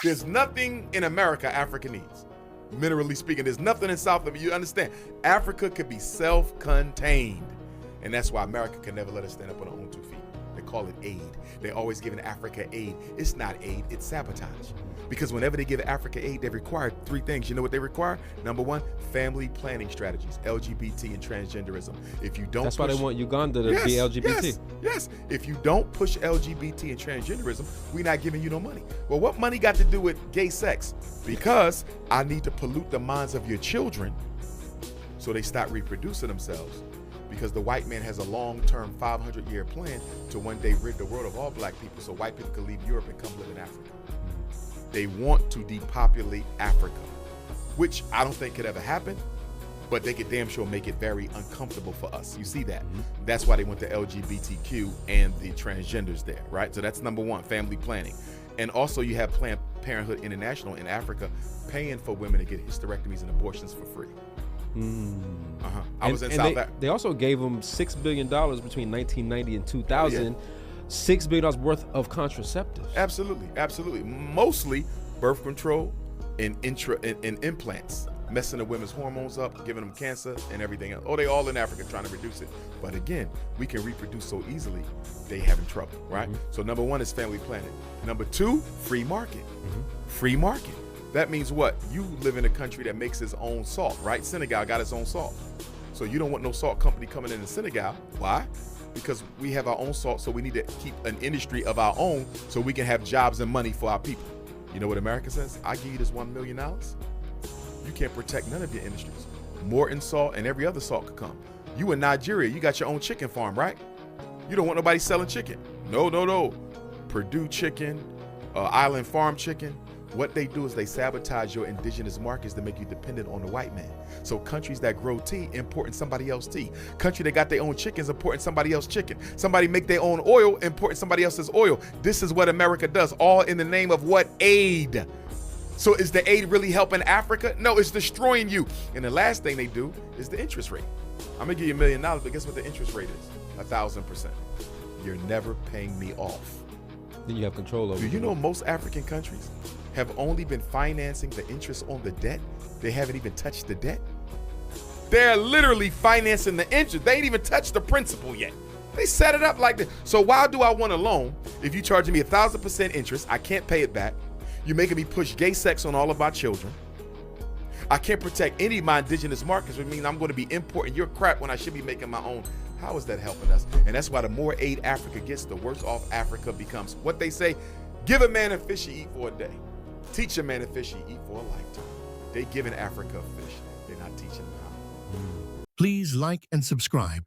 There's nothing in America Africa needs. Minerally speaking, there's nothing in South America. You understand? Africa could be self-contained. And that's why America can never let us stand up on our own 2 feet. They call it aid. They're always giving Africa aid. It's not aid, it's sabotage. Because whenever they give Africa aid, they require 3 things. You know what they require? Number 1, family planning strategies, LGBT and transgenderism. If you don't That's why they want Uganda to be LGBT. Yes. If you don't push LGBT and transgenderism, we're not giving you no money. Well, what money got to do with gay sex? Because I need to pollute the minds of your children so they stop reproducing themselves. Because the white man has a long-term 500-year plan to one day rid the world of all black people so white people can leave Europe and come live in Africa. They want to depopulate Africa, which I don't think could ever happen, but they could damn sure make it very uncomfortable for us. You see that? That's why they want the LGBTQ and the transgenders there, right? So that's number 1, family planning. And also you have Planned Parenthood International in Africa paying for women to get hysterectomies and abortions for free. I was in South Africa. They also gave them $6 billion between 1990 and 2000. $6 billion worth of contraceptives. Absolutely. Mostly birth control and implants, messing the women's hormones up, giving them cancer and everything else. Oh, they all in Africa trying to reduce it. But again, we can reproduce so easily, they having trouble, right? So number 1 is family planning. Number 2, free market. Free market. That means what? You live in a country that makes its own salt, right? Senegal got its own salt. So you don't want no salt company coming in Senegal. Why? Because we have our own salt, so we need to keep an industry of our own so we can have jobs and money for our people. You know what America says? I give you this $1 million. You can't protect none of your industries. Morton salt and every other salt could come. You in Nigeria, you got your own chicken farm, right? You don't want nobody selling chicken. No. Purdue chicken, Island Farm chicken. What they do is they sabotage your indigenous markets to make you dependent on the white man. So countries that grow tea importing somebody else's tea. Country that got their own chickens importing somebody else's chicken. Somebody make their own oil importing somebody else's oil. This is what America does, all in the name of what? Aid. So is the aid really helping Africa? No, it's destroying you. And the last thing they do is the interest rate. I'm gonna give you $1 million, but guess what the interest rate is? 1,000%. You're never paying me off. Then you have control over it. Do you know most African countries have only been financing the interest on the debt? They haven't even touched the debt. They're literally financing the interest. They ain't even touched the principal yet. They set it up like this. So why do I want a loan if you're charging me 1,000% interest? I can't pay it back. You're making me push gay sex on all of my children. I can't protect any of my indigenous markets, which means I'm going to be importing your crap when I should be making my own. How is that helping us? And that's why the more aid Africa gets, the worse off Africa becomes. What they say, give a man a fish to eat for a day. Teach a man a fish to eat for a lifetime. They giving Africa a fish. They're not teaching them how. Please like and subscribe